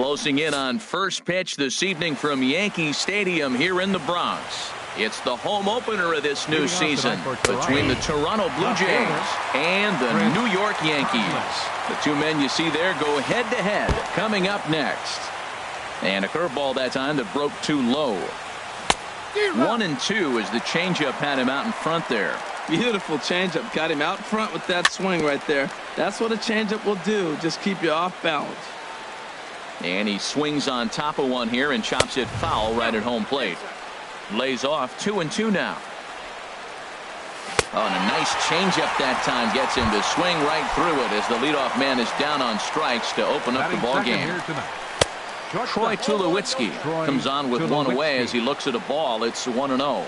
Closing in on first pitch this evening from Yankee Stadium here in the Bronx. It's the home opener of this new season between the Toronto Blue Jays and the New York Yankees. The two men you see there go head-to-head coming up next. And a curveball that time that broke too low. 1-2 as the changeup had him out in front there. Beautiful changeup. Got him out front with that swing right there. That's what a changeup will do. Just keep you off balance. And he swings on top of one here and chops it foul right at home plate. Lays off 2-2 now. Oh, and a nice changeup that time gets him to swing right through it as the leadoff man is down on strikes to open up the ball game. Troy Tulowitzki comes on with one away as he looks at a ball. It's 1-0.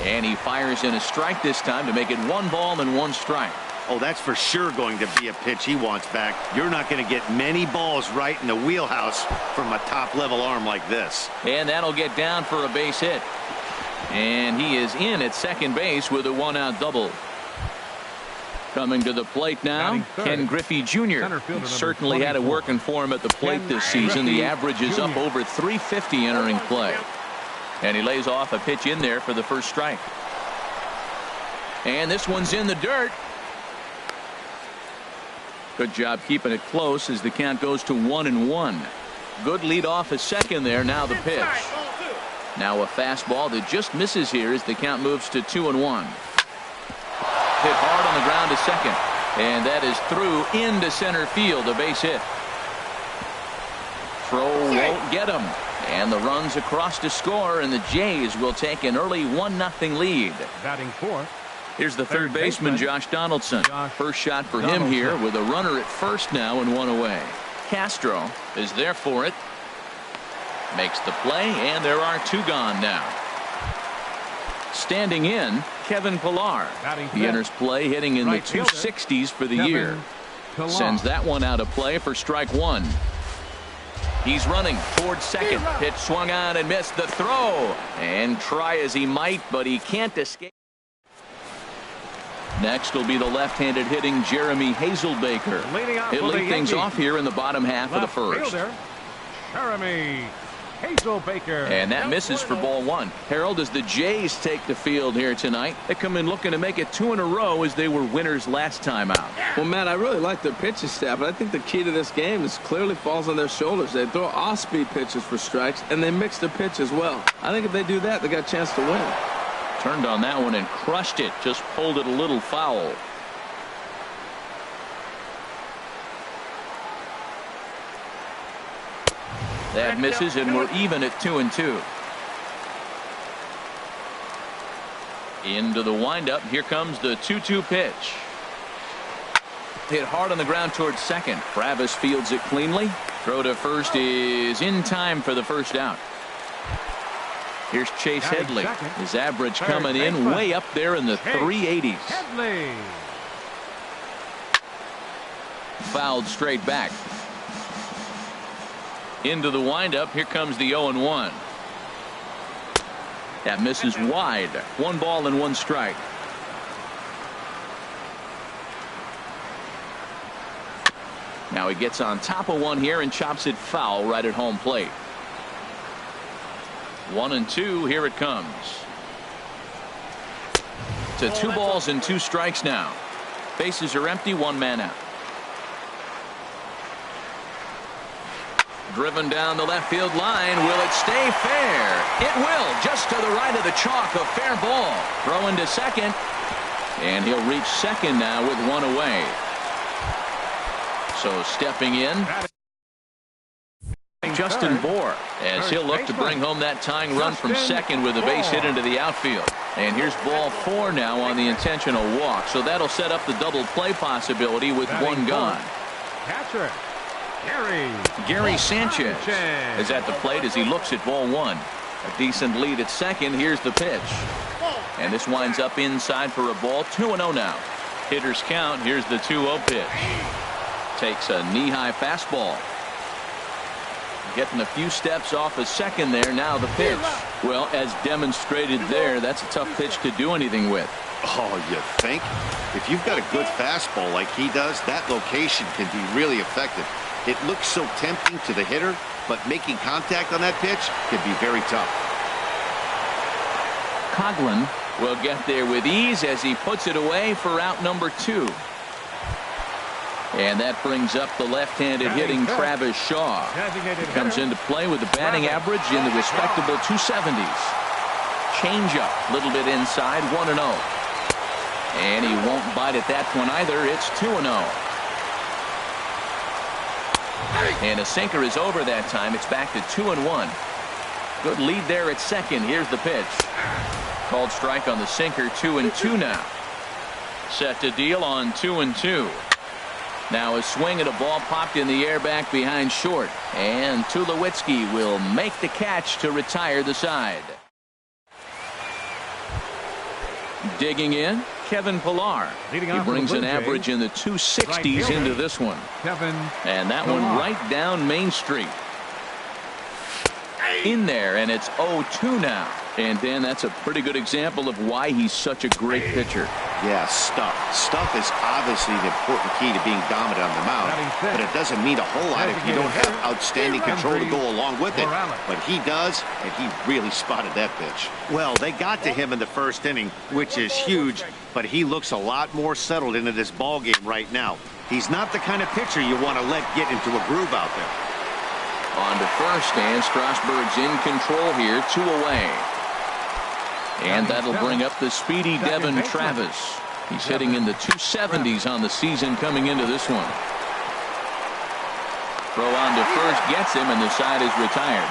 And he fires in a strike this time to make it 1 ball and 1 strike. Oh, that's for sure going to be a pitch he wants back. You're not going to get many balls right in the wheelhouse from a top-level arm like this. And that'll get down for a base hit. And he is in at second base with a 1-out double. Coming to the plate now, Ken Griffey Jr. Certainly had it working for him at the plate this season. The average is up over 350 entering play. And he lays off a pitch in there for the first strike. And this one's in the dirt. Good job keeping it close as the count goes to 1-1. Good lead off a second there. Now the pitch. Now a fastball that just misses here as the count moves to 2-1. Hit hard on the ground to second. And that is through into center field. A base hit. Throw won't get him. And the runs across to score, and the Jays will take an early 1-0 lead. Batting fourth. Here's the third baseman, Josh Donaldson. First shot for him here with a runner at first now and 1 away. Castro is there for it. Makes the play, and there are 2 gone now. Standing in, Kevin Pillar. He enters play hitting in the 260s for the year. Sends that one out of play for strike 1. He's running towards second. Pitch swung on and missed the throw. And try as he might, but he can't escape. Next will be the left-handed hitting Jeremy Hazelbaker. He'll lead things off here in the bottom half of the first. Jeremy Hazelbaker. And that misses for ball 1. Harold, as the Jays take the field here tonight, they come in looking to make it 2 in a row as they were winners last time out. Well, Matt, I really like their pitching staff, but I think the key to this game is clearly falls on their shoulders. They throw off-speed pitches for strikes, and they mix the pitch as well. I think if they do that, they got a chance to win. Turned on that one and crushed it. Just pulled it a little foul. That misses, and we're even at 2-2. Into the windup. Here comes the 2-2 pitch. Hit hard on the ground towards second. Travis fields it cleanly. Throw to first is in time for the first out. Here's Chase Headley. His average coming in way up there in the 380s. Fouled straight back. Into the windup. Here comes the 0-1. That misses wide. 1 ball and 1 strike. Now he gets on top of one here and chops it foul right at home plate. 1-2. Here it comes. To 2 balls and 2 strikes now. Bases are empty. 1 man out. Driven down the left field line. Will it stay fair? It will. Just to the right of the chalk. A fair ball. Throwing to second. And he'll reach second now with 1 away. So stepping in, Justin Bour, as he'll look to bring home that tying run from second with a base hit into the outfield. And here's ball 4 now on the intentional walk. So that'll set up the double play possibility with 1 gone. Catcher Gary Sanchez is at the plate as he looks at ball 1. A decent lead at second. Here's the pitch. And this winds up inside for a ball. 2-0 now. Hitters count. Here's the 2-0 pitch. Takes a knee-high fastball. Getting a few steps off a second there. Now the pitch. Well, as demonstrated there, that's a tough pitch to do anything with. Oh, you think? If you've got a good fastball like he does, that location can be really effective. It looks so tempting to the hitter, but making contact on that pitch can be very tough. Coughlin will get there with ease as he puts it away for out number 2. And that brings up the left-handed hitting Travis Shaw. He comes into play with a batting average in the respectable 270s. Changeup, a little bit inside, 1-0. And he won't bite at that one either. It's 2-0. And a sinker is over that time. It's back to 2-1. Good lead there at second. Here's the pitch. Called strike on the sinker. 2-2 now. Set to deal on 2-2. Now a swing and a ball popped in the air back behind short. And Tulowitzki will make the catch to retire the side. Digging in, Kevin Pillar. He brings an average in the 260s into this one. And that one right down Main Street. In there, and it's 0-2 now. And Dan, that's a pretty good example of why he's such a great pitcher. Yeah, stuff. Stuff is obviously the important key to being dominant on the mound, but it doesn't mean a whole lot if you don't have outstanding control to go along with it. But he does, and he really spotted that pitch. Well, they got to him in the first inning, which is huge, but he looks a lot more settled into this ball game right now. He's not the kind of pitcher you want to let get into a groove out there. On to first, and Strasburg's in control here, 2 away. And that'll bring up the speedy Devin Travis. He's hitting in the 270s on the season coming into this one. Throw on to first gets him, and the side is retired.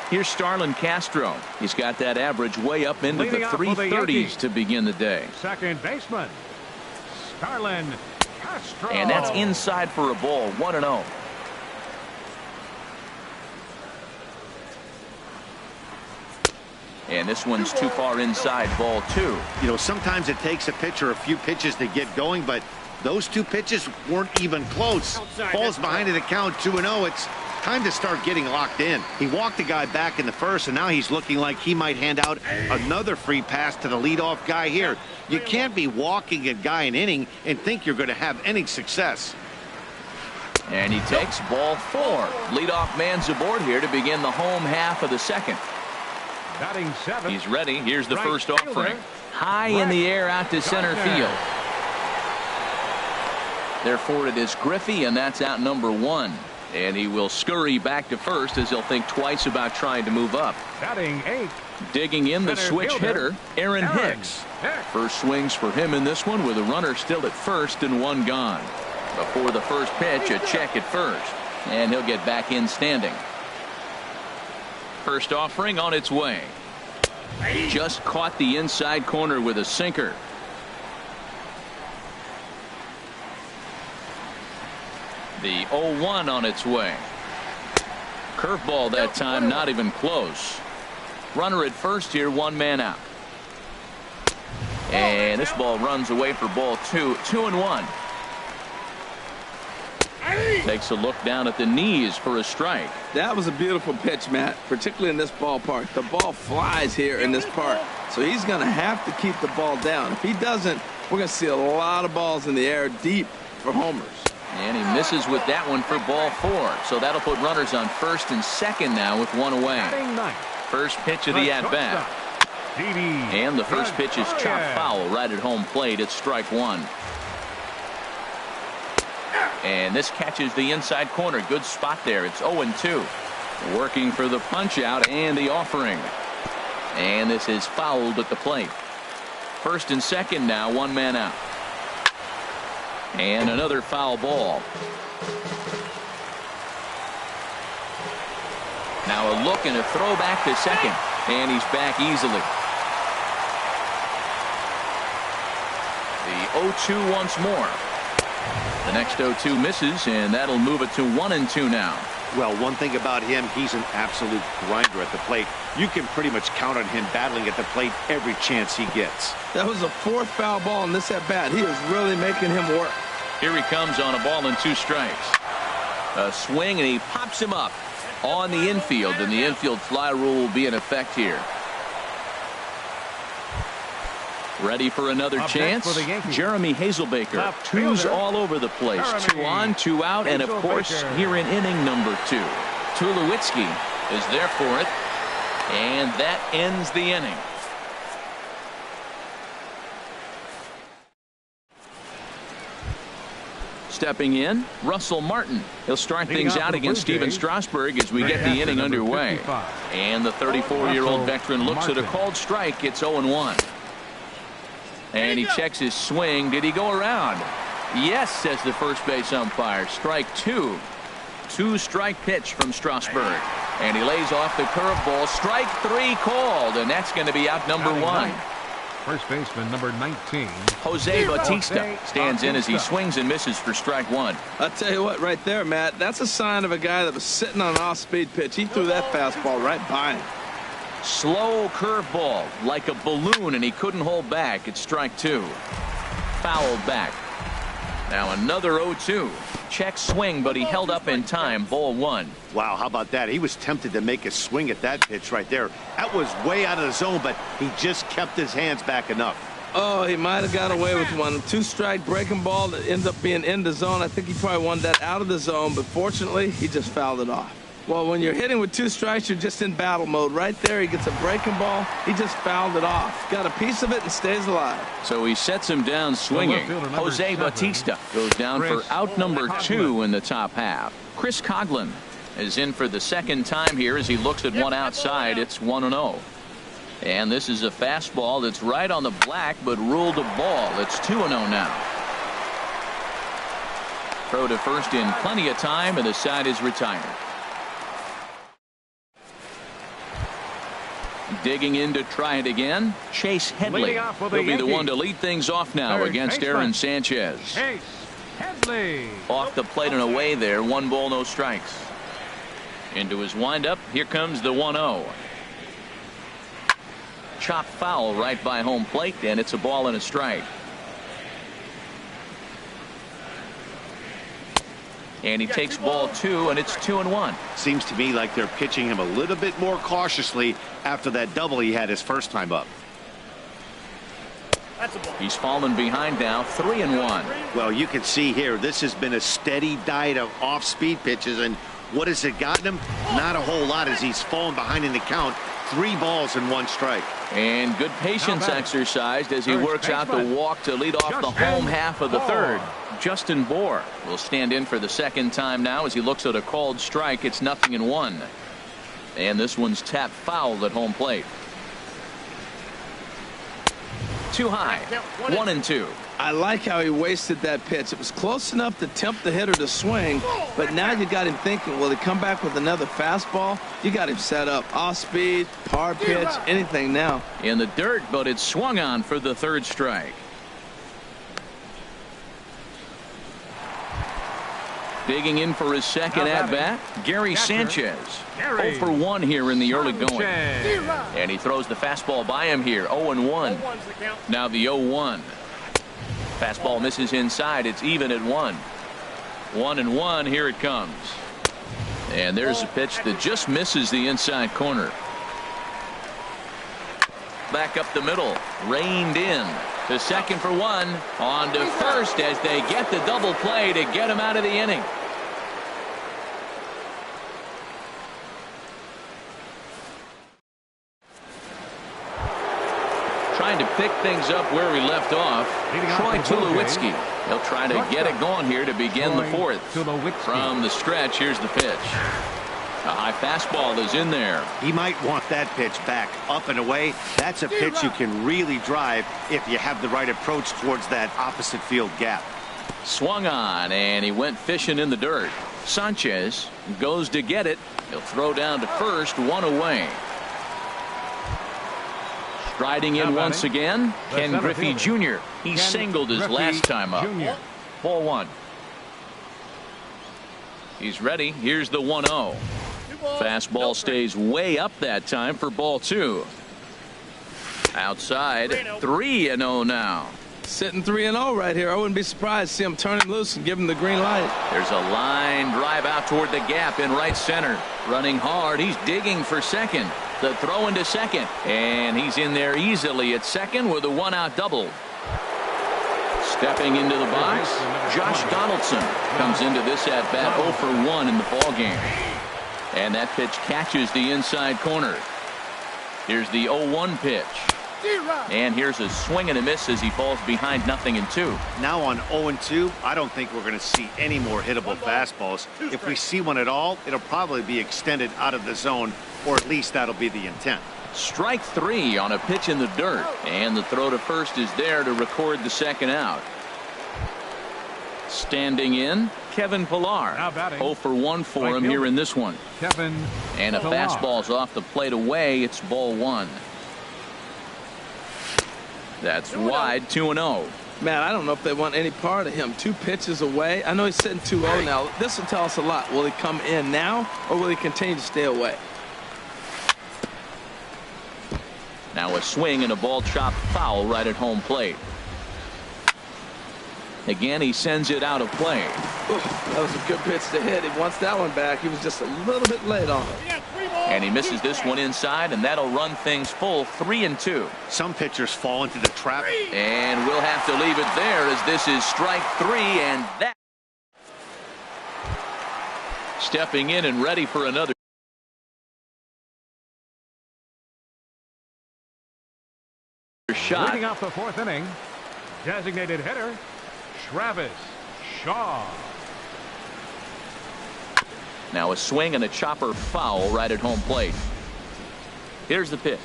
Here's Starlin Castro. He's got that average way up into the 330s to begin the day. Second baseman, Starlin Castro. And that's inside for a ball, 1-0. And this one's too far inside, ball 2. You know, sometimes it takes a pitcher a few pitches to get going, but those 2 pitches weren't even close. Ball's behind in the count, 2-0. It's time to start getting locked in. He walked the guy back in the first, and now he's looking like he might hand out another free pass to the leadoff guy here. You can't be walking a guy an inning and think you're going to have any success. And he takes ball 4. Leadoff man's aboard here to begin the home half of the second. Batting 7. He's ready. Here's the first offering. High in the air out to center field. Therefore, it is Griffey, and that's out number 1. And he will scurry back to first as he'll think twice about trying to move up. Batting 8. Digging in the switch hitter, Aaron Hicks. First swings for him in this one with a runner still at first and 1 gone. Before the first pitch, a check at first. And he'll get back in standing. First offering on its way. Just caught the inside corner with a sinker. The 0-1 on its way. Curveball that time, not even close. Runner at first here, 1 man out. And this ball runs away for ball 2. 2-1. Takes a look down at the knees for a strike. That was a beautiful pitch, Matt, particularly in this ballpark. The ball flies here in this park, so he's going to have to keep the ball down. If he doesn't, we're going to see a lot of balls in the air deep for homers. And he misses with that one for ball 4. So that'll put runners on first and second now with 1 away. First pitch of the at-bat. And the first pitch is chopped foul right at home plate. It's strike 1. And this catches the inside corner. Good spot there. It's 0-2. Working for the punch out and the offering. And this is fouled at the plate. First and second now, 1 man out. And another foul ball. Now a look and a throw back to second. And he's back easily. The 0-2 once more. The next 0-2 misses, and that'll move it to 1-2 now. Well, one thing about him, he's an absolute grinder at the plate. You can pretty much count on him battling at the plate every chance he gets. That was the 4th foul ball in this at-bat. He is really making him work. Here he comes on a ball and 2 strikes. A swing, and he pops him up on the infield, and the infield fly rule will be in effect here. Ready for another chance. Jeremy Hazelbaker. Twos all over the place. 2 on, 2 out, and of course here in inning number 2. Tulowitzki is there for it, and that ends the inning. Stepping in, Russell Martin. He'll start things out against Steven Strasburg as we get the inning underway. And the 34-year-old veteran looks at a called strike. It's 0-1. And he checks his swing. Did he go around? Yes, says the first base umpire. Strike 2. 2-strike pitch from Strasburg. And he lays off the curveball. Strike 3 called, and that's going to be out number 1. First baseman number 19. Jose Bautista stands in as he swings and misses for strike 1. I'll tell you what, right there, Matt, that's a sign of a guy that was sitting on an off-speed pitch. He threw that fastball right by him. Slow curveball like a balloon, and he couldn't hold back. It's strike 2. Fouled back. Now another 0-2. Check swing, but he held up in time. Ball 1. Wow, how about that? He was tempted to make a swing at that pitch right there. That was way out of the zone, but he just kept his hands back enough. Oh, he might have got away with one. 2-strike breaking ball that ends up being in the zone. I think he probably wanted that out of the zone, but fortunately, he just fouled it off. Well, when you're hitting with 2 strikes, you're just in battle mode. Right there, he gets a breaking ball. He just fouled it off. Got a piece of it and stays alive. So he sets him down swinging. Jose Bautista goes down for out number 2 in the top half. Chris Coghlan is in for the second time here as he looks at one outside. It's 1-0. And this is a fastball that's right on the black, but ruled a ball. It's 2-0 now. Throw to first in plenty of time, and the side is retired. Digging in to try it again, Chase Headley. He'll be the one to lead things off now against Aaron Sanchez. Chase Headley. Off the plate and away there. 1 ball, no strikes. Into his windup. Here comes the 1-0. Chop foul right by home plate, and it's a ball and a strike. And he takes ball 2, and it's 2-1. Seems to me like they're pitching him a little bit more cautiously after that double he had his first time up. He's fallen behind now, 3-1. Well, you can see here, this has been a steady diet of off-speed pitches, and what has it gotten him? Not a whole lot as he's fallen behind in the count. 3 balls and 1 strike. And good patience exercised as he works out the walk to lead off the home half of the third. Justin Bohr will stand in for the second time now as he looks at a called strike. It's 0-1. And this one's tapped foul at home plate. Too high. 1-2. I like how he wasted that pitch. It was close enough to tempt the hitter to swing, but now you got him thinking, will he come back with another fastball? You got him set up. Off speed, power pitch, anything now. In the dirt, but it's swung on for the 3rd strike. Digging in for his second at-bat, Gary Sanchez. 0 for 1 here in the early going. And he throws the fastball by him here. 0-1. Now the 0-1. Fastball misses inside. It's even at 1. 1-1. Here it comes. And there's a pitch that just misses the inside corner. Back up the middle. Reined in. To second for 1. On to first as they get the double play to get him out of the inning. Trying to pick things up where we left off. Troy Tulowitzki. He'll try to get it going here to begin the 4th. From the stretch, here's the pitch. A high fastball is in there. He might want that pitch back up and away. That's a pitch you can really drive if you have the right approach towards that opposite field gap. Swung on, and he went fishing in the dirt. Sanchez goes to get it. He'll throw down to first, 1 away. Striding in once again, Ken Griffey Jr. He singled his last time up. Ball 1. He's ready. Here's the 1-0. Fastball stays way up that time for ball 2. Outside, 3-0 now. Sitting 3-0 right here. I wouldn't be surprised to see him turn him loose and give him the green light. There's a line drive out toward the gap in right center. Running hard. He's digging for second. The throw into second, and he's in there easily at second with a one-out double. Stepping into the box, Josh Donaldson comes into this at-bat 0 for 1 in the ballgame. And that pitch catches the inside corner. Here's the 0-1 pitch. And here's a swing and a miss as he falls behind 0-2. Now on 0-2, I don't think we're going to see any more hittable fastballs. If we see one at all, it'll probably be extended out of the zone, or at least that'll be the intent. Strike 3 on a pitch in the dirt, and the throw to first is there to record the second out. Standing in, Kevin Pillar. 0 for 1 for him here in this one. And a fastball's off the plate away. It's ball 1. That's wide, 2-0. Man, I don't know if they want any part of him. 2 pitches away. I know he's sitting 2-0 now. This will tell us a lot. Will he come in now, or will he continue to stay away? Now a swing and a ball chopped foul right at home plate. Again, he sends it out of play. Ooh, that was a good pitch to hit. He wants that one back. He was just a little bit late on it. And he misses this one inside, and that'll run things full 3-2. Some pitchers fall into the trap. And we'll have to leave it there as this is strike 3, and that. Stepping in and ready for another shot. Leading off the 4th inning, designated hitter, Travis Shaw. Now a swing and a chopper foul right at home plate. Here's the pitch.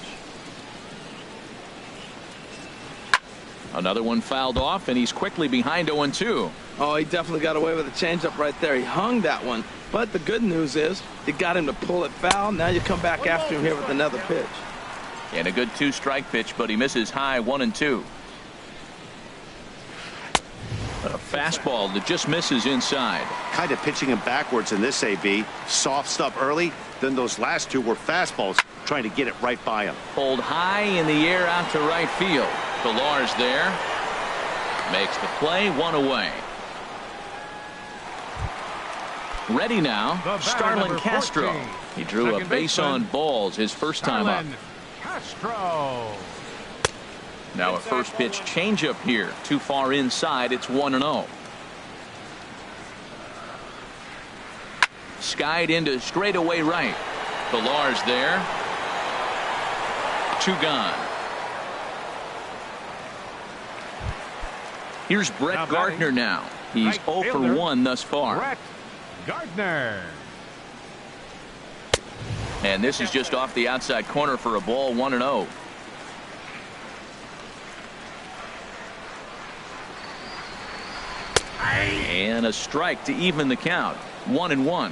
Another one fouled off, and he's quickly behind 0-2. Oh, he definitely got away with a changeup right there. He hung that one. But the good news is you got him to pull it foul. Now you come back after him here with another pitch. And a good 2-strike pitch, but he misses high 1-2. A fastball that just misses inside. Kind of pitching him backwards in this AB. Soft stuff early, then those last 2 were fastballs, trying to get it right by him. Pulled high in the air out to right field. Pillar's there. Makes the play, 1 away. Ready now, Starlin Castro. He drew a base on balls his first time up. Castro. Now a first pitch changeup here. Too far inside. It's 1-0. Skied into straightaway right. Pillar's there. 2 gone. Here's Brett Gardner now. He's 0 for 1 thus far. Brett Gardner. And this is just off the outside corner for a ball, 1-0. And a strike to even the count. 1-1.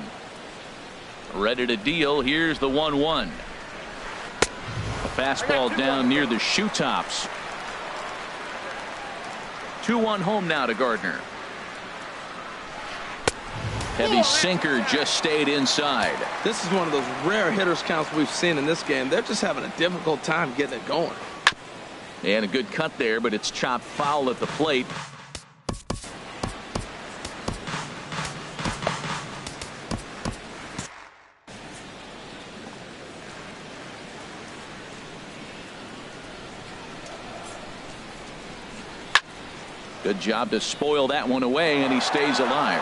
Ready to deal. Here's the 1-1. A fastball down near the shoe tops. 2-1 home now to Gardner. Heavy sinker just stayed inside. This is one of those rare hitters counts we've seen in this game. They're just having a difficult time getting it going. And a good cut there, but it's chopped foul at the plate. Good job to spoil that one away, and he stays alive.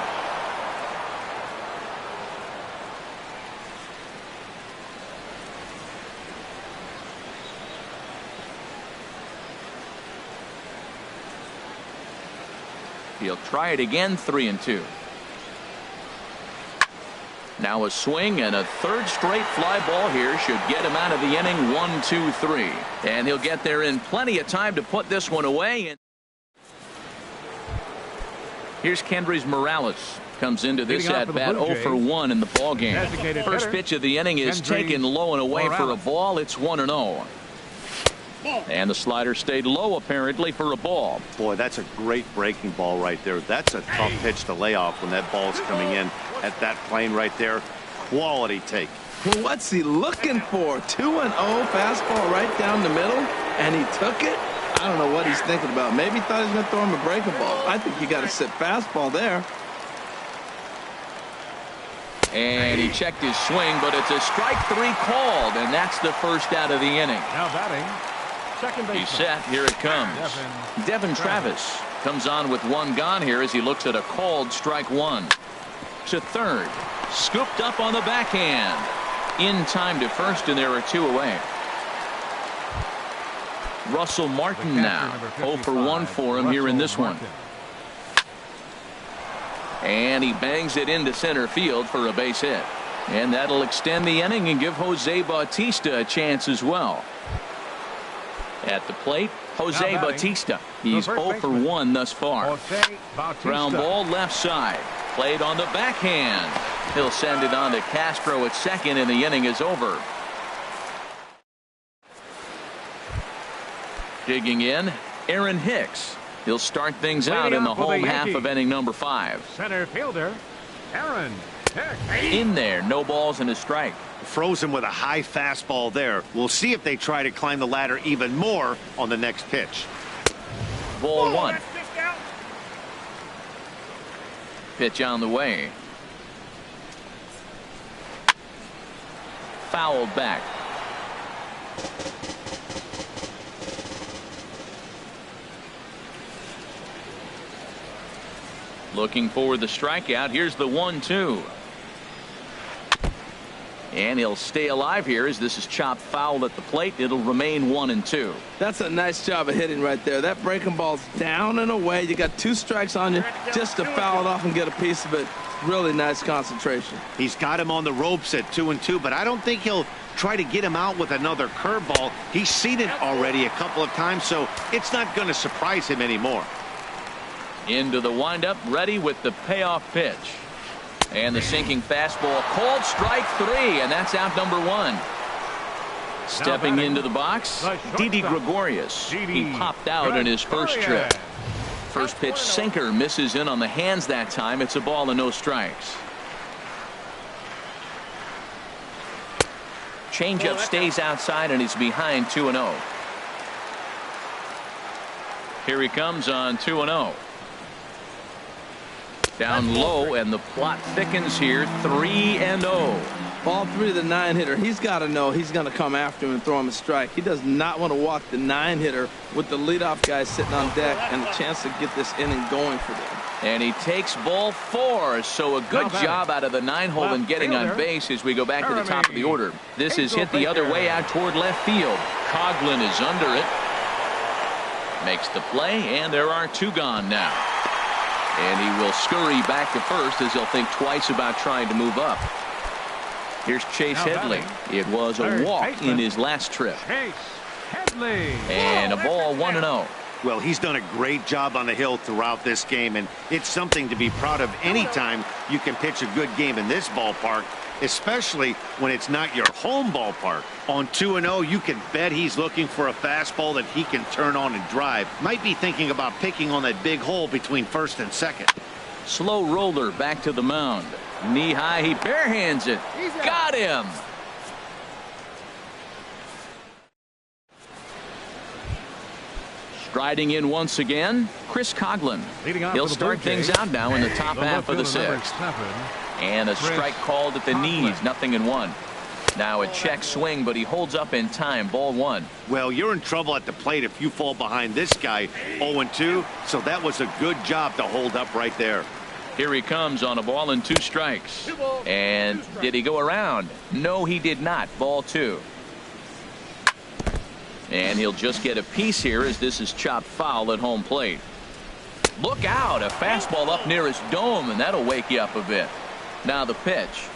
He'll try it again, 3-2. Now a swing and a third straight fly ball here should get him out of the inning. 1-2-3, and he'll get there in plenty of time to put this one away. And here's Kendrys Morales. Comes into this at bat 0 for 1 in the ball game. First pitch of the inning is taken low and away for a ball. It's 1-0. And the slider stayed low apparently for a ball. Boy, that's a great breaking ball right there. That's a tough pitch to lay off when that ball's coming in at that plane right there. Quality take. Well, what's he looking for? 2-0 fastball right down the middle, and he took it. I don't know what he's thinking about. Maybe he thought he was going to throw him a breaking ball. I think you got to sit fastball there. And he checked his swing, but it's a strike 3 called, and that's the first out of the inning. Now batting, second base. He's set. Here it comes. Devin Travis comes on with 1 gone here as he looks at a called strike 1. To third. Scooped up on the backhand. In time to first, and there are 2 away. Russell Martin now. 0 for 1 for him here in this one. And he bangs it into center field for a base hit. And that'll extend the inning and give Jose Bautista a chance as well. At the plate, Jose Bautista. He's 0 for 1 thus far. Ground ball left side. Played on the backhand. He'll send it on to Castro at second, and the inning is over. Digging in, Aaron Hicks. He'll start things out in the home half of inning number 5. Center fielder, Aaron Hicks. In there, no balls and a strike. Frozen with a high fastball there. We'll see if they try to climb the ladder even more on the next pitch. Ball 1. Pitch on the way. Fouled back. Looking for the strikeout. Here's the 1-2. And he'll stay alive here as this is chopped foul at the plate. It'll remain 1-2. That's a nice job of hitting right there. That breaking ball's down and away. You got 2 strikes on you just to foul it off and get a piece of it. Really nice concentration. He's got him on the ropes at 2-2, but I don't think he'll try to get him out with another curveball. He's seen it already a couple of times, so it's not going to surprise him anymore. Into the windup, ready with the payoff pitch. And the sinking fastball called strike 3, and that's out number 1. Stepping into the box, Didi Gregorius. He popped out in his first trip. First pitch sinker misses in on the hands that time. It's a ball and no strikes. Changeup stays outside, and he's behind 2-0. Here he comes on 2-0. Down low, and the plot thickens here. 3-0. Ball 3 to the 9-hitter. He's got to know he's going to come after him and throw him a strike. He does not want to walk the 9-hitter with the leadoff guy sitting on deck and the chance to get this inning going for them. And he takes ball 4. So a good job out of the 9-hole in getting on base as we go back to the top of the order. This is hit the other way out toward left field. Coughlin is under it. Makes the play, and there are 2 gone now. And he will scurry back to first as he'll think twice about trying to move up. Here's Chase Headley. It was a walk in his last trip. Chase Headley. And a ball 1-0. Well, he's done a great job on the hill throughout this game, and it's something to be proud of anytime you can pitch a good game in this ballpark, especially when it's not your home ballpark. On 2-0, you can bet he's looking for a fastball that he can turn on and drive. Might be thinking about picking on that big hole between first and second. Slow roller back to the mound. Knee high, he barehands it. Got him. Striding in once again, Chris Coughlin. He'll start things out now in the top half of the 6th. And a strike called at the knees, 0-1. Now a check swing, but he holds up in time. Ball 1. Well, you're in trouble at the plate if you fall behind this guy. 0-2, so that was a good job to hold up right there. Here he comes on a ball and 2 strikes. And did he go around? No, he did not. Ball 2. And he'll just get a piece here as this is chopped foul at home plate. Look out, a fastball up near his dome, and that'll wake you up a bit. Now the pitch.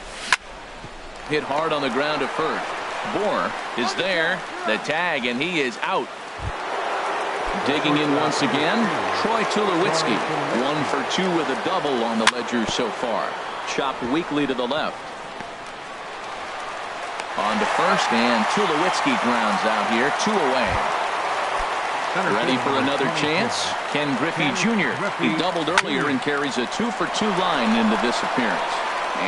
Hit hard on the ground at first. Bohr is there. The tag, and he is out. Digging in once again, Troy Tulowitzki. 1 for 2 with a double on the ledger so far. Chopped weakly to the left. On to first, and Tulowitzki grounds out here. 2 away. Ready for another chance. Ken Griffey Jr. He doubled earlier and carries a 2 for 2 line into this appearance.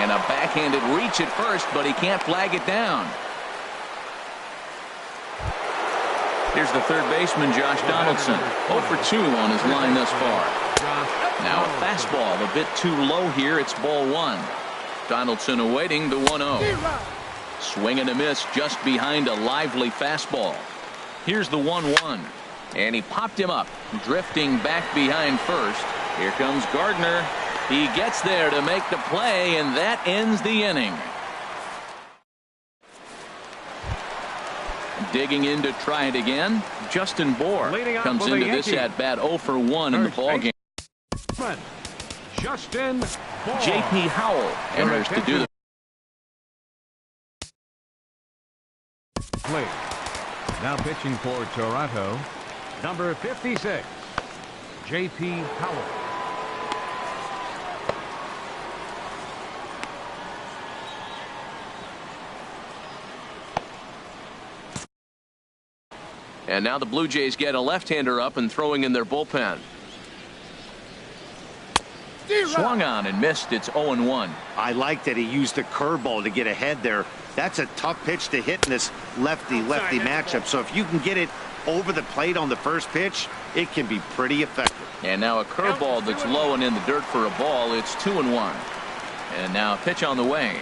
And a backhanded reach at first, but he can't flag it down. Here's the third baseman, Josh Donaldson. 0 for 2 on his line thus far. Now a fastball a bit too low here. It's ball 1. Donaldson awaiting the 1-0. Swing and a miss just behind a lively fastball. Here's the 1-1. And he popped him up, drifting back behind first. Here comes Gardner. He gets there to make the play, and that ends the inning. Digging in to try it again, Justin Bohr comes into this at bat 0 for 1 in the ballgame. Justin Bohr. J.P. Howell enters to do the play. Now pitching for Toronto, number 56, J.P. Howell. And now the Blue Jays get a left-hander up and throwing in their bullpen. Swung on and missed. It's 0-1. I like that he used the curveball to get ahead there. That's a tough pitch to hit in this lefty-lefty matchup. So if you can get it over the plate on the first pitch, it can be pretty effective. And now a curveball that's low and in the dirt for a ball. It's 2-1. And now a pitch on the way.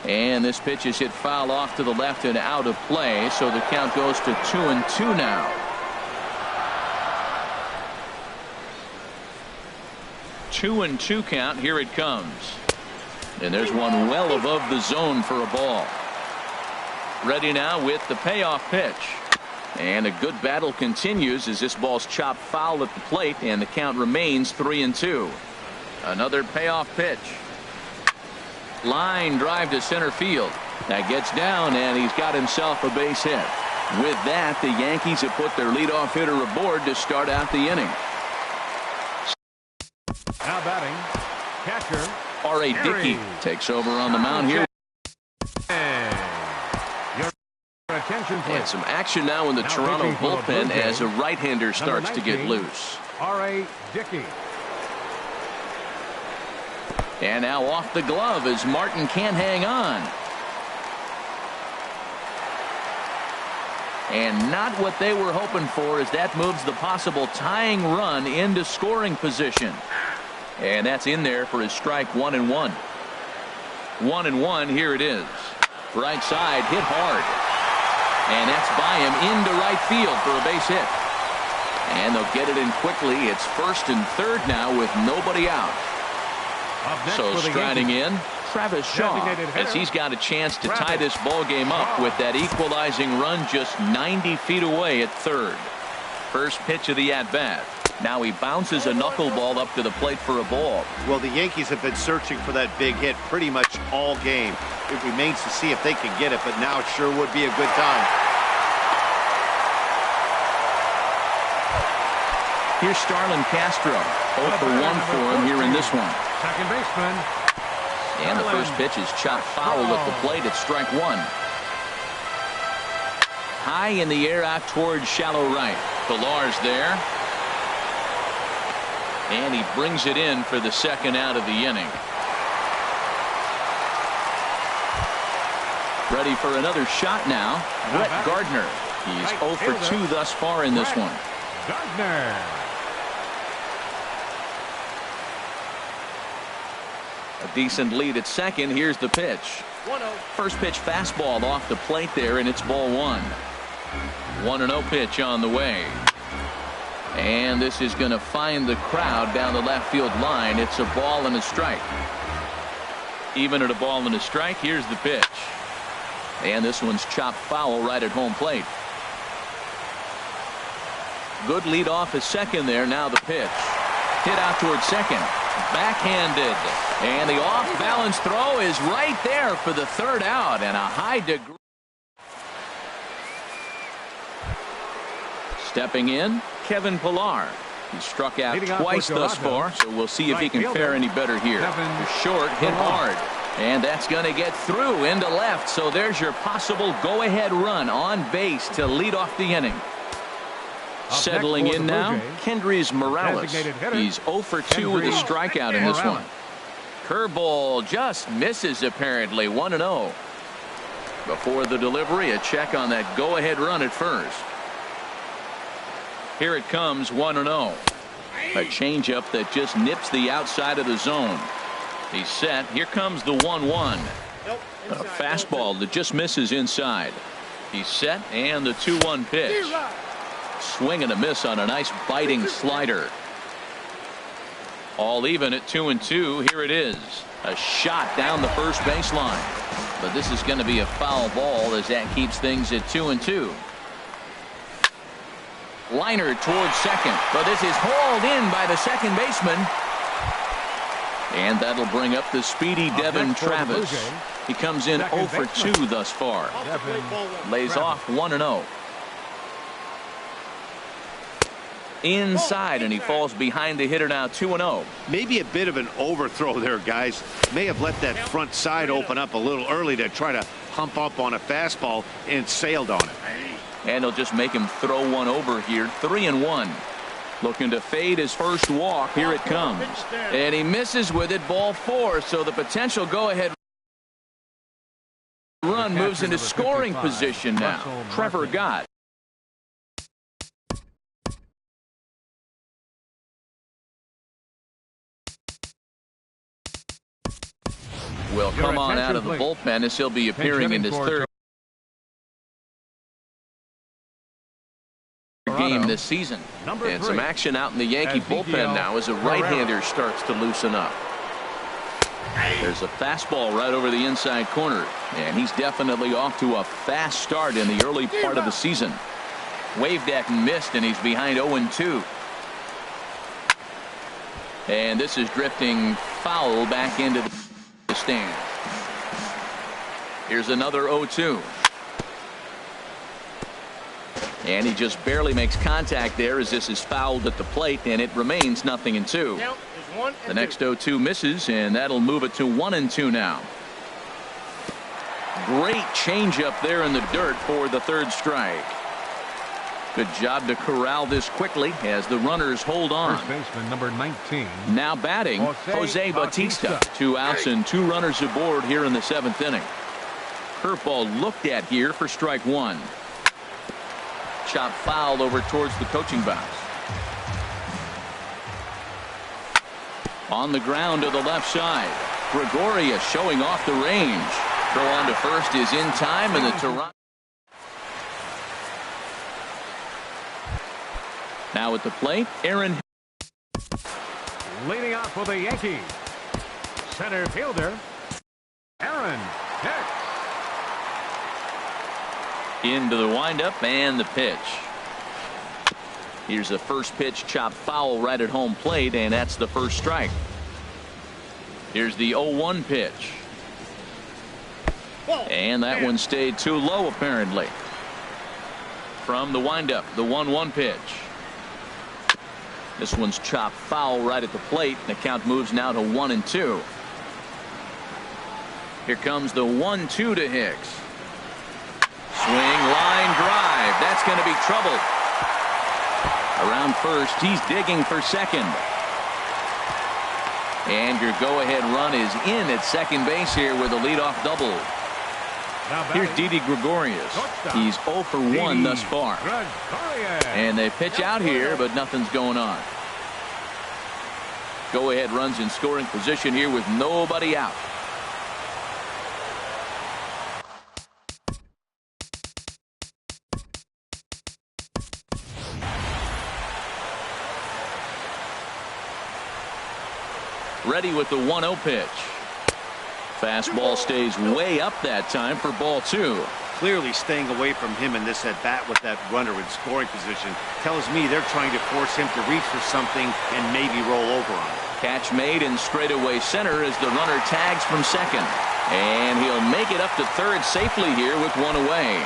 And this pitch is hit foul off to the left and out of play. So the count goes to 2-2 now. 2-2 count. Here it comes. And there's one well above the zone for a ball. Ready now with the payoff pitch. And a good battle continues as this ball's chopped foul at the plate, and the count remains 3-2. Another payoff pitch. Line drive to center field. That gets down, and he's got himself a base hit. With that, the Yankees have put their leadoff hitter aboard to start out the inning. Now batting, catcher R.A. Dickey takes over on the mound here. Your attention, please. And some action now in the Toronto bullpen as a right-hander starts to get loose. R.A. Dickey. And now off the glove as Martin can't hang on. And not what they were hoping for, as that moves the possible tying run into scoring position. And that's in there for his strike 1-1. 1-1, here it is. Right side, hit hard. And that's by him into right field for a base hit. And they'll get it in quickly. It's first and third now with nobody out. So striding in, Travis Shaw, as he's got a chance to tie this ball game up with that equalizing run just 90 feet away at third. First pitch of the at-bat. Now he bounces a knuckleball up to the plate for a ball. Well, the Yankees have been searching for that big hit pretty much all game. It remains to see if they can get it, but now it sure would be a good time. Here's Starlin Castro. 0 for 1 for him here in this one. Second baseman. And the first pitch is chopped foul at the plate at strike 1. High in the air out towards shallow right. Pilar's there. And he brings it in for the second out of the inning. Ready for another shot now. Brett Gardner. He's 0 for 2 thus far in this one. Gardner. A decent lead at second. Here's the pitch. 1-0. First pitch fastball off the plate there, and it's ball 1. 1-0 pitch on the way. And this is going to find the crowd down the left field line. It's a ball and a strike. Even at a ball and a strike, here's the pitch. And this one's chopped foul right at home plate. Good lead off at second there. Now the pitch. Hit out towards second. Backhanded. And the off-balance throw is right there for the third out, and a high degree. Stepping in, Kevin Pilar. He struck out twice thus far, so we'll see if he can fare any better here. Short, hit hard. And that's going to get through into left, so there's your possible go-ahead run on base to lead off the inning. Settling in now, Kendrys Morales. He's 0 for 2 with a strikeout in this one. Curveball just misses apparently. 1-0. Before the delivery, a check on that go-ahead run at first. Here it comes, 1-0. A changeup that just nips the outside of the zone. He's set. Here comes the 1-1. A fastball that just misses inside. He's set, and the 2-1 pitch. Swing and a miss on a nice biting slider. All even at 2-2. Here it is. A shot down the first baseline. But this is going to be a foul ball as that keeps things at 2-2. Liner towards second, but this is hauled in by the second baseman. And that'll bring up the speedy Devin Travis. He comes in 0 for 2 thus far. Lays off 1-0. Inside, and he falls behind the hitter now 2-0. Maybe a bit of an overthrow there, guys. May have let that front side open up a little early to try to hump up on a fastball and sailed on it. And he'll just make him throw one over here. 3-1. Looking to fade his first walk. Here it comes. And he misses with it. Ball 4. So the potential go-ahead run moves into scoring position now. Trevor Gott. Will come on out of the bullpen as he'll be appearing in his third game this season. And some action out in the Yankee bullpen now as a right-hander starts to loosen up. There's a fastball right over the inside corner, and he's definitely off to a fast start in the early part of the season. Waved at and missed, and he's behind 0-2. And this is drifting foul back into the stand. Here's another 0-2. And he just barely makes contact there as this is fouled at the plate, and it remains 0-2. The next 0-2 misses, and that'll move it to 1-2 now. Great changeup there in the dirt for the third strike. Good job to corral this quickly as the runners hold on. First baseman number 19. Now batting, Jose Bautista. 2 outs and 2 runners aboard here in the 7th inning. Curveball looked at here for strike 1. Chop fouled over towards the coaching box. On the ground to the left side. Gregorius showing off the range. Throw on to first is in time, and the Toronto. Now at the plate, Aaron. Leading off for the Yankees, center fielder Aaron Hicks. Into the windup and the pitch. Here's a first pitch chopped foul right at home plate, and that's the first strike. Here's the 0-1 pitch. And that one stayed too low apparently. From the windup, the 1-1 pitch. This one's chopped foul right at the plate. The count moves now to 1-2. Here comes the 1-2 to Hicks. Swing, line drive. That's going to be trouble. Around first, he's digging for second. And your go-ahead run is in at second base here with a leadoff double. Here's Didi Gregorius. He's 0 for 1 thus far. And they pitch out here, but nothing's going on. Go-ahead runs in scoring position here with nobody out. Ready with the 1-0 pitch. Fastball stays way up that time for ball 2. Clearly staying away from him in this at bat with that runner in scoring position tells me they're trying to force him to reach for something and maybe roll over on it. Catch made in straightaway center as the runner tags from second. And he'll make it up to third safely here with one away.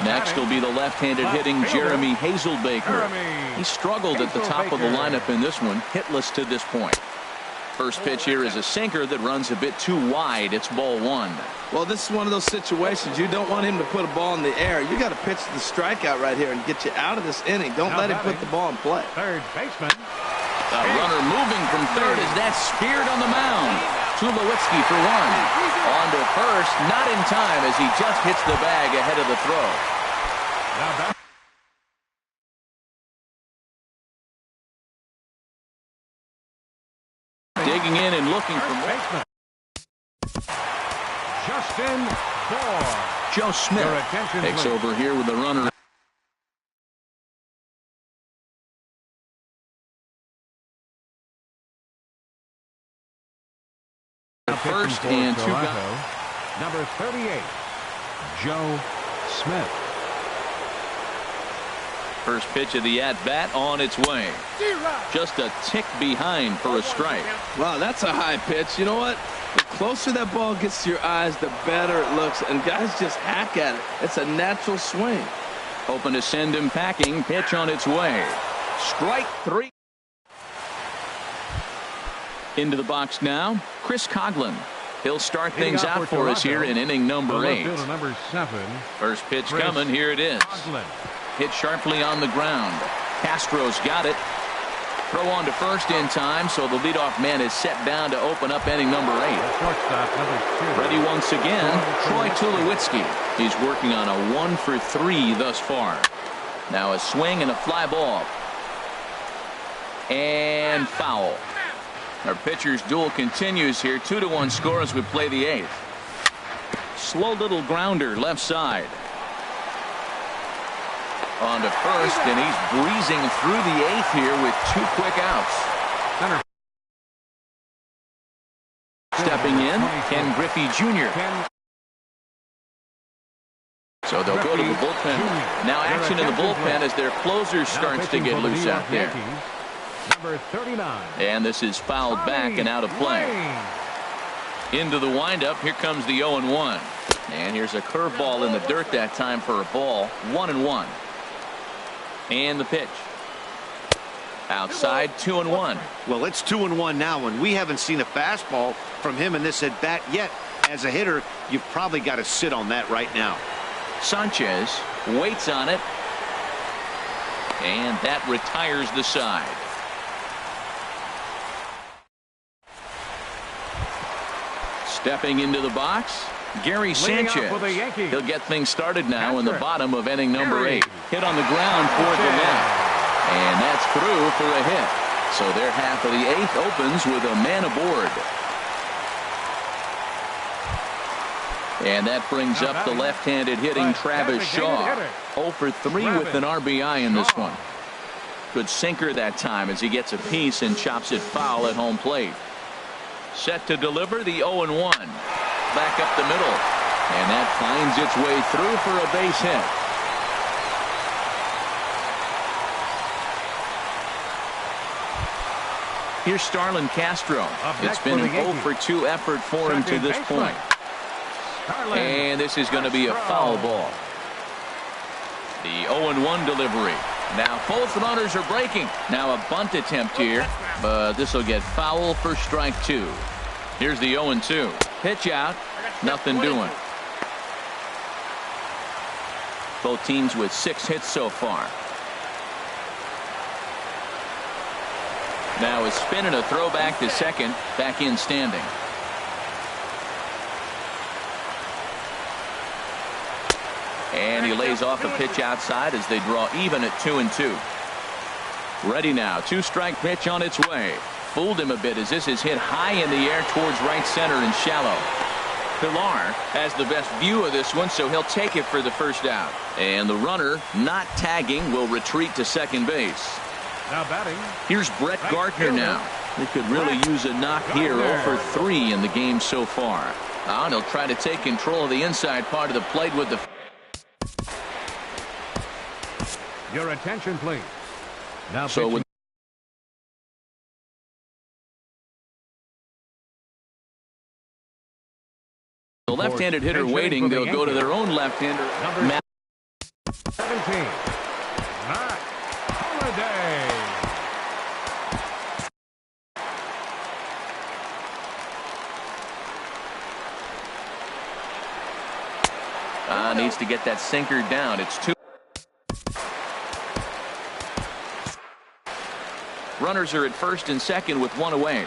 Next will be the left-handed hitting Jeremy Hazelbaker. He struggled at the top of the lineup in this one, hitless to this point. First pitch here is a sinker that runs a bit too wide. It's ball 1. Well, this is one of those situations you don't want him to put a ball in the air. You got to pitch the strikeout right here and get you out of this inning. Don't let him put the ball in play. Third baseman. The runner moving from third as that's speared on the mound. Tulowitzki for 1. On to first, not in time as he just hits the bag ahead of the throw. Now back. Digging in and looking for more. Justin Bohr. Joe Smith takes over here with the runner. First and 2 guys. Number 38, Joe Smith. First pitch of the at-bat on its way. Just a tick behind for a strike. Wow, that's a high pitch. You know what? The closer that ball gets to your eyes, the better it looks. And guys just hack at it. It's a natural swing. Hoping to send him packing. Pitch on its way. Strike 3. Into the box now, Chris Coughlin. He'll start things out for us here in inning number 8. Number 7. First pitch coming. Here it is. Hit sharply on the ground. Castro's got it. Throw on to first in time, so the leadoff man is set down to open up inning number 8. Ready once again, Troy Tulowitzki. He's working on a 1 for 3 thus far. Now a swing and a fly ball. And foul. Our pitcher's duel continues here. 2-1 score as we play the 8th. Slow little grounder left side. On to first, and he's breezing through the 8th here with 2 quick outs. Stepping in, Ken Griffey Jr. So they'll go to the bullpen. Now action in the bullpen as their closer starts to get loose out there. Number 39. And this is fouled back and out of play. Into the windup. Here comes the 0-1. And here's a curveball in the dirt that time for a ball. 1-1. And the pitch. Outside, 2-1. Well, it's 2-1 now, and we haven't seen a fastball from him in this at bat yet. As a hitter, you've probably got to sit on that right now. Sanchez waits on it. And that retires the side. Stepping into the box, Gary Sanchez. He'll get things started now in the bottom of inning number 8. Hit on the ground toward the left. And that's through for a hit. So their half of the 8th opens with a man aboard. And that brings up the left-handed hitting Travis Shaw. 0 for 3 with an RBI in this one. Good sinker that time as he gets a piece and chops it foul at home plate. Set to deliver the 0-1. Back up the middle. And that finds its way through for a base hit. Here's Starlin Castro. It's been an 0 for 2 effort for him to this point. And this is going to be a foul ball. The 0-1 delivery. Now both runners are breaking. Now a bunt attempt here, but this will get foul for strike 2. Here's the 0-2. Pitch out. Nothing doing. Both teams with 6 hits so far. Now a spin and a throw back to second. Back in standing. And he lays off a pitch outside as they draw even at 2-2. Ready now. 2-strike pitch on its way. Fooled him a bit as this is hit high in the air towards right center and shallow. Pilar has the best view of this one, so he'll take it for the first out. And the runner, not tagging, will retreat to second base. Now batting. Here's Brett Gardner now. They could really use a knock here. 0 for 3 in the game so far. Now he'll try to take control of the inside part of the plate with the... Your attention, please. Now so with the left-handed hitter waiting, they'll go to their own left-hander. Number 17, Matt Holliday. Needs to get that sinker down. It's 2. Runners are at first and second with 1 away.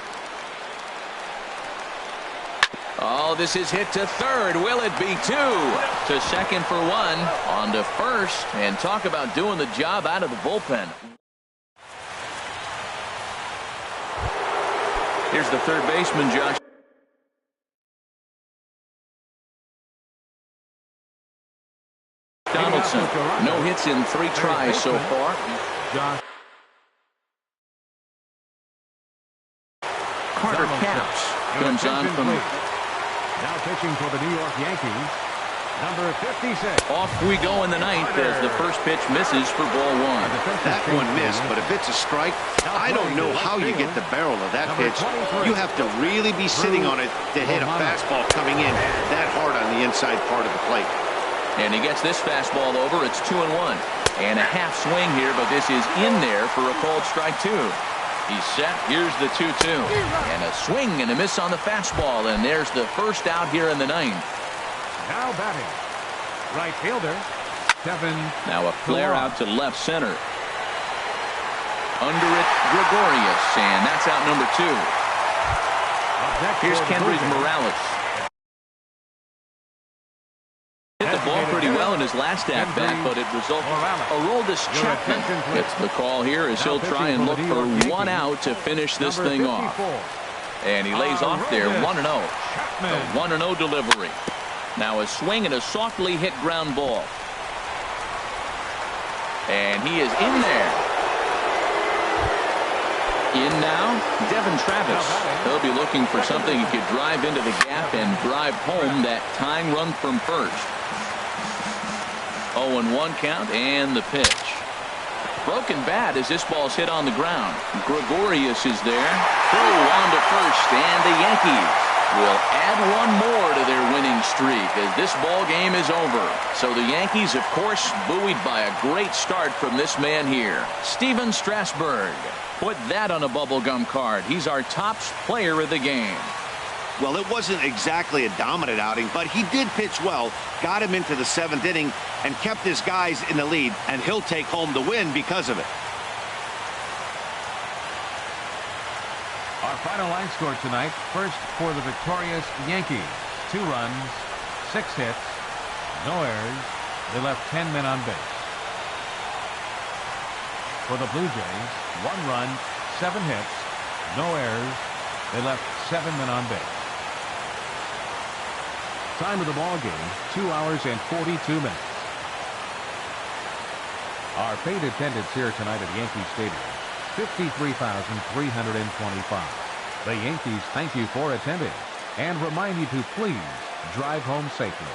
Oh, this is hit to third. Will it be 2? To second for 1. On to first. And talk about doing the job out of the bullpen. Here's the third baseman, Josh. Donaldson. No hits in 3 tries so far. Carter Capps comes on from. Now pitching for the New York Yankees, number 56. Off we go in the ninth as the first pitch misses for ball 1. That one missed, but if it's a strike, I don't know how you get the barrel of that pitch. You have to really be sitting on it to hit a fastball coming in that hard on the inside part of the plate. And he gets this fastball over. It's 2-1. And a half swing here, but this is in there for a called strike 2. He's set. Here's the 2-2. And a swing and a miss on the fastball. And there's the first out here in the ninth. Now batting, right fielder, Devin. Now a flare out to left center. Under it, Gregorius. And that's out number 2. Here's Kendrys Morales. Hit the ball pretty well in his last at-bat, but it resulted. Aroldis Chapman gets the call here as he'll try and look for 1 out to finish this thing off. And he lays off there 1-0. A 1-0 delivery. Now a swing and a softly hit ground ball. And he is in there. In now, Devin Travis. He'll be looking for something he could drive into the gap and drive home that tying run from first. 0-1 count and the pitch. Broken bat as this ball's hit on the ground. Gregorius is there. Throw on to first, and the Yankees will add 1 more to their winning streak as this ball game is over. So the Yankees, of course, buoyed by a great start from this man here, Steven Strasburg. Put that on a bubblegum card. He's our top player of the game. Well, it wasn't exactly a dominant outing, but he did pitch well, got him into the 7th inning, and kept his guys in the lead, and he'll take home the win because of it. Our final line score tonight, first for the victorious Yankees, 2 runs, 6 hits, no errors. They left 10 men on base. For the Blue Jays, 1 run, 7 hits, no errors. They left 7 men on base. Time of the ball game, 2 hours and 42 minutes. Our paid attendance here tonight at Yankee Stadium, 53,325. The Yankees thank you for attending and remind you to please drive home safely.